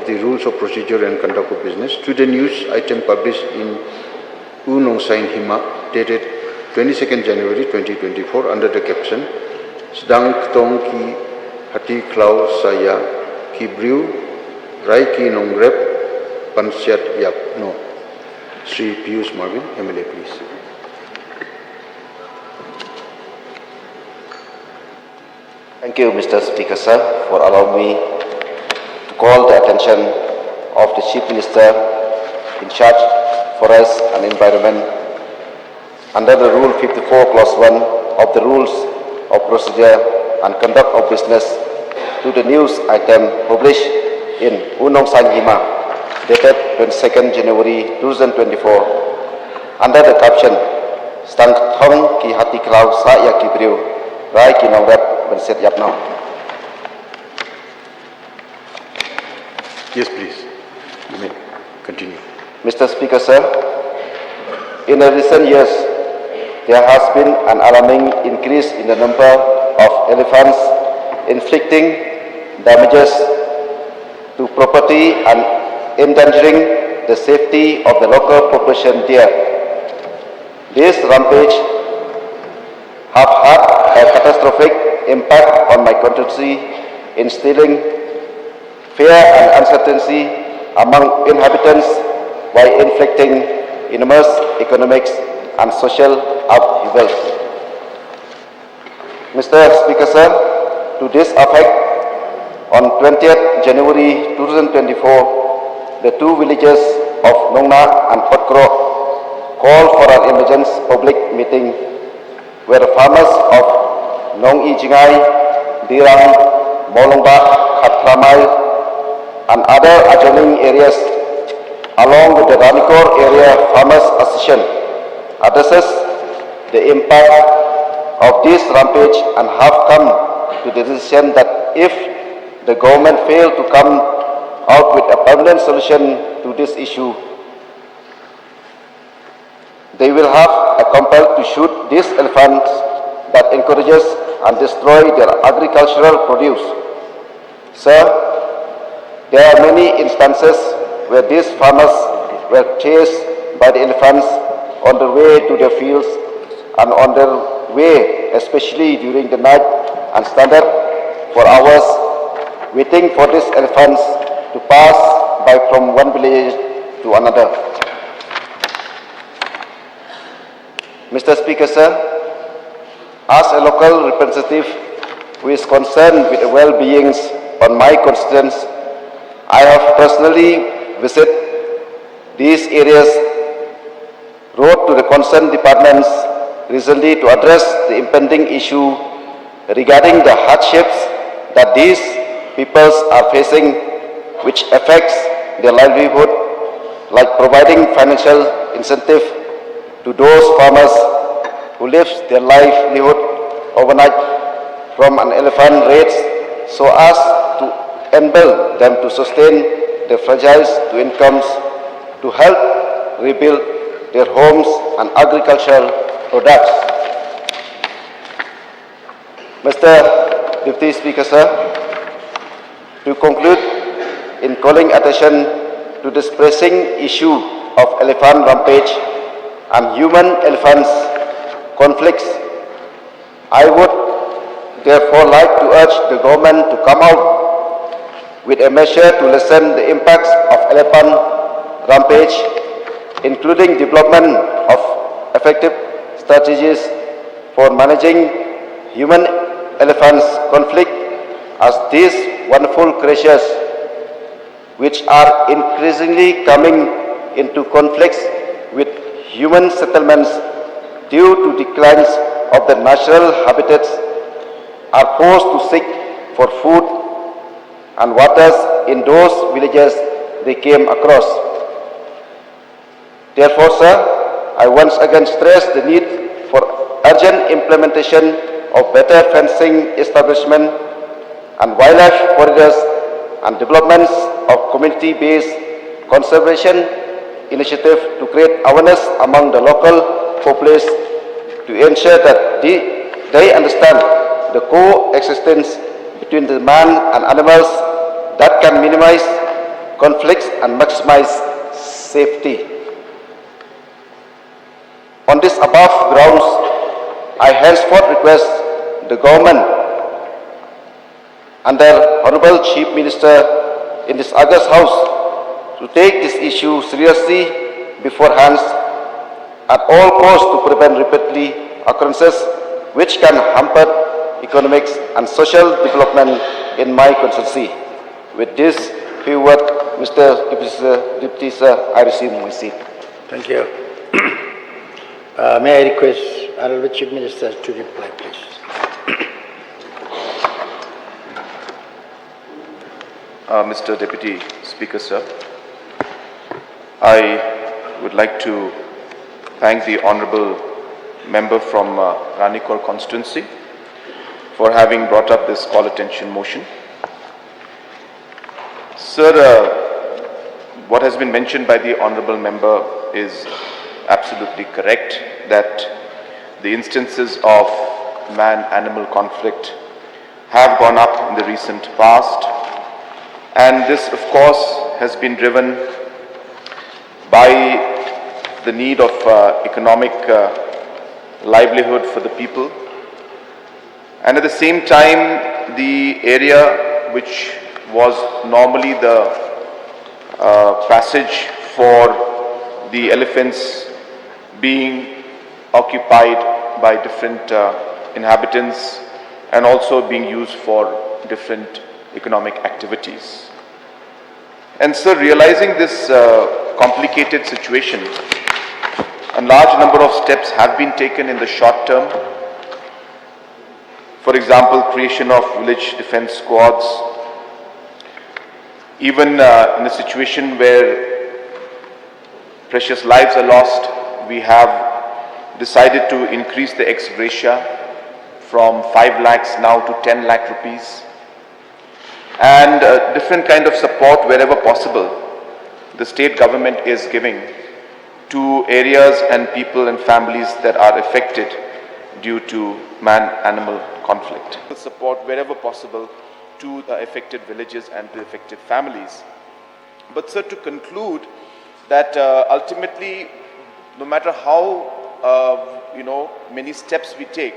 of the Rules of Procedure and Conduct of Business to the news item published in Unong Sain Hima dated 22nd January 2024 under the caption Sedang Kthong ki hati klau saya ki briew rai ki nongrep pansyat yap no. Sri Pius Marvin, MLA, please. Thank you, Mr. Speaker, sir, for allowing me to call the attention of the Chief Minister in charge Forest and Environment under the Rule 54, Clause 1 of the Rules of Procedure and Conduct of Business to the news item published in Unong Sain Hima, dated 22nd January 2024, under the caption Sedang Kthong ki hati klau saya ki briew rai ki nongrep pansyat yap no. Yes, please. You may continue. Mr. Speaker, sir, in the recent years, there has been an alarming increase in the number of elephants inflicting damages to property and endangering the safety of the local population there. This rampage have had a catastrophic impact on my constituency, instilling fear and uncertainty among inhabitants while inflicting enormous economic and social upheavals. Mr. Speaker, sir, to this effect, on 20th January 2024, the two villages of Nongna and Potkro called for an emergency public meeting where the farmers of Nong Ijingai, Dirang, Molongba, Khatramai, and other adjoining areas, along with the Ranikor Area Farmers Association, addresses the impact of this rampage and have come to the decision that if the government fail to come out with a permanent solution to this issue, they will have a compel to shoot these elephants that encourages and destroy their agricultural produce. Sir, there are many instances where these farmers were chased by the elephants on their way to their fields and on their way, especially during the night, and stand for hours waiting for these elephants to pass by from one village to another. Mr. Speaker, sir, as a local representative who is concerned with the well-being of my constituents, I have personally visited these areas, wrote to the concerned departments recently to address the impending issue regarding the hardships that these peoples are facing, which affects their livelihood, like providing financial incentive to those farmers who live their livelihood overnight from an elephant raids so as to enable them to sustain their fragile incomes to help rebuild their homes and agricultural products. Mr. Deputy Speaker, sir, to conclude, in calling attention to this pressing issue of elephant rampage and human-elephants conflicts, I would therefore like to urge the government to come out with a measure to lessen the impacts of elephant rampage, including development of effective strategies for managing human-elephants conflict, as these wonderful creatures, which are increasingly coming into conflicts with human settlements due to declines of their natural habitats, are forced to seek for food and waters in those villages they came across. Therefore, sir, I once again stress the need for urgent implementation of better fencing establishment and wildlife corridors and developments of community-based conservation initiative to create awareness among the local populace to ensure that they understand the coexistence between the man and animals that can minimize conflicts and maximize safety. On this above grounds, I henceforth request the government under Honorable Chief Minister in this August House to take this issue seriously beforehand at all costs to prevent repeatedly occurrences which can hamper economic and social development in my constituency. With this few words, Mr. Deputy Sir, I resume my seat. Thank you. May I request Honorable Chief Minister to reply, please. Mr. Deputy Speaker, sir, I would like to thank the Honourable Member from Ranikor constituency for having brought up this call attention motion. Sir, what has been mentioned by the Honourable Member is absolutely correct, that the instances of man-animal conflict have gone up in the recent past, and this of course has been driven by the need of economic livelihood for the people, and at the same time the area which was normally the passage for the elephants being occupied by different inhabitants and also being used for different economic activities. And so realizing this complicated situation, a large number of steps have been taken in the short term. For example, creation of village defense squads. Even in a situation where precious lives are lost, we have decided to increase the ex gratia from 5 lakhs now to 10 lakh rupees. And different kind of support wherever possible the state government is giving to areas and people and families that are affected due to man-animal conflict. Support wherever possible to the affected villages and the affected families. But sir, to conclude that ultimately, no matter how many steps we take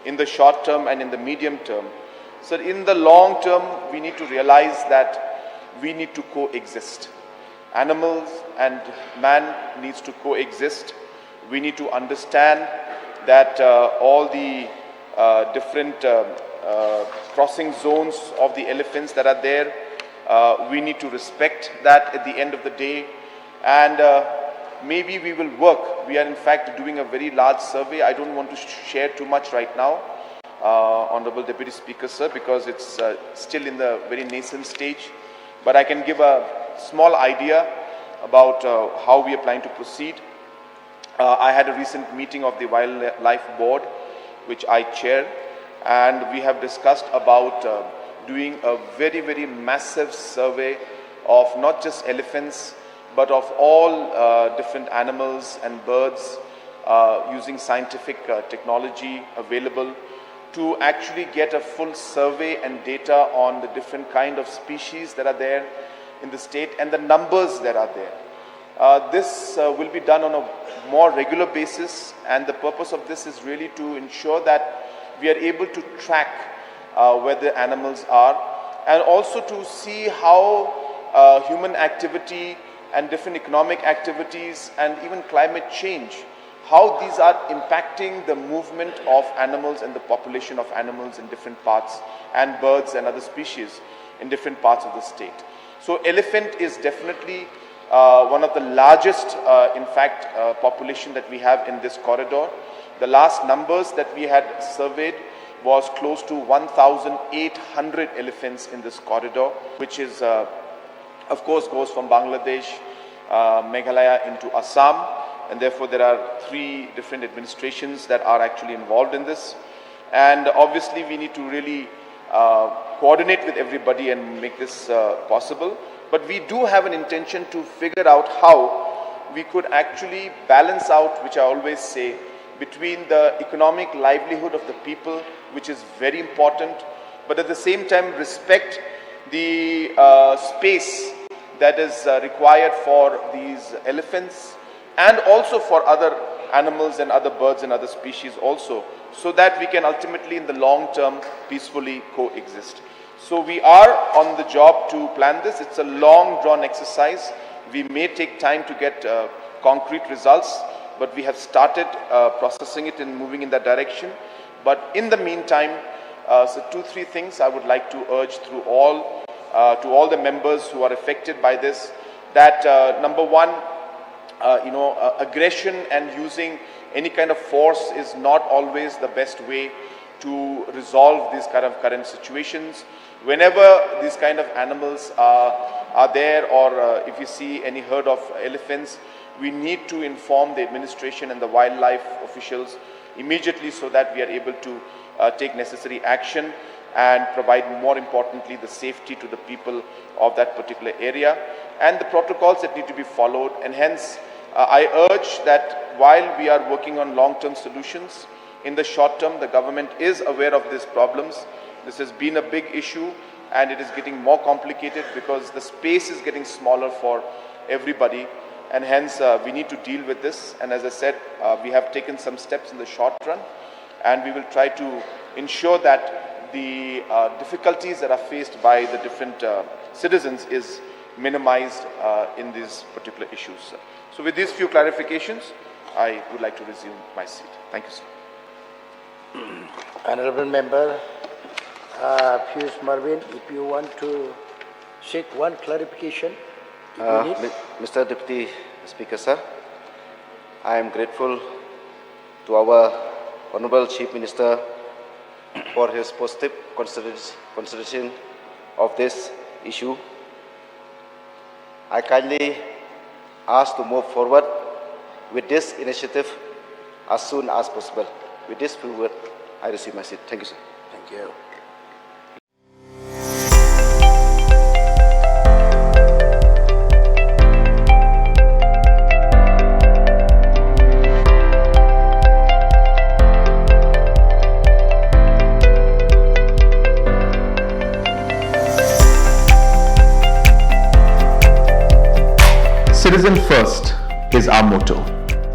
in the short term and in the medium term, so in the long term, we need to realize that we need to coexist. Animals and man needs to coexist. We need to understand that all the different crossing zones of the elephants that are there, we need to respect that at the end of the day. And maybe we will work. We are in fact doing a very large survey. I don't want to share too much right now, Honorable Deputy Speaker, sir, because it's still in the very nascent stage. But I can give a small idea about how we are planning to proceed. I had a recent meeting of the Wildlife Board, which I chair, and we have discussed about doing a very, very massive survey of not just elephants, but of all different animals and birds using scientific technology available to actually get a full survey and data on the different kind of species that are there in the state and the numbers that are there. This will be done on a more regular basis, and the purpose of this is really to ensure that we are able to track where the animals are, and also to see how human activity and different economic activities and even climate change, how these are impacting the movement of animals and the population of animals in different parts, and birds and other species in different parts of the state. So elephant is definitely one of the largest, in fact, population that we have in this corridor. The last numbers that we had surveyed was close to 1,800 elephants in this corridor, which is, of course, goes from Bangladesh, Meghalaya into Assam, and therefore there are 3 different administrations that are actually involved in this. And obviously we need to really coordinate with everybody and make this possible. But we do have an intention to figure out how we could actually balance out, which I always say, between the economic livelihood of the people, which is very important, but at the same time respect the space that is required for these elephants and also for other animals and other birds and other species also, so that we can ultimately in the long term peacefully coexist. So we are on the job to plan this. It's a long drawn exercise. We may take time to get concrete results, but we have started processing it and moving in that direction. But in the meantime, so 2-3 things I would like to urge through to all the members who are affected by this, that number one, aggression and using any kind of force is not always the best way to resolve these kind of current situations. Whenever these kind of animals are there, or if you see any herd of elephants, we need to inform the administration and the wildlife officials immediately so that we are able to take necessary action and provide, more importantly, the safety to the people of that particular area and the protocols that need to be followed. And hence, I urge that while we are working on long-term solutions, in the short term, the government is aware of these problems. This has been a big issue and it is getting more complicated because the space is getting smaller for everybody, and hence we need to deal with this. And as I said, we have taken some steps in the short run, and we will try to ensure that the difficulties that are faced by the different citizens is minimized in these particular issues. So with these few clarifications, I would like to resume my seat. Thank you, sir. Honorable Member Pius Marvin, if you want to seek one clarification, if you need. Mr. Deputy Speaker, sir, I am grateful to our Honorable Chief Minister for his positive consideration of this issue. I kindly ask to move forward with this initiative as soon as possible. With this few words, I receive my seat. Thank you, sir. Thank you. Citizen first is our motto.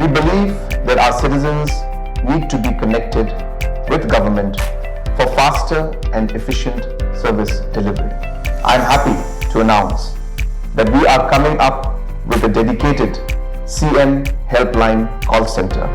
We believe that our citizens need to be connected with government for faster and efficient service delivery. I am happy to announce that we are coming up with a dedicated CM helpline call center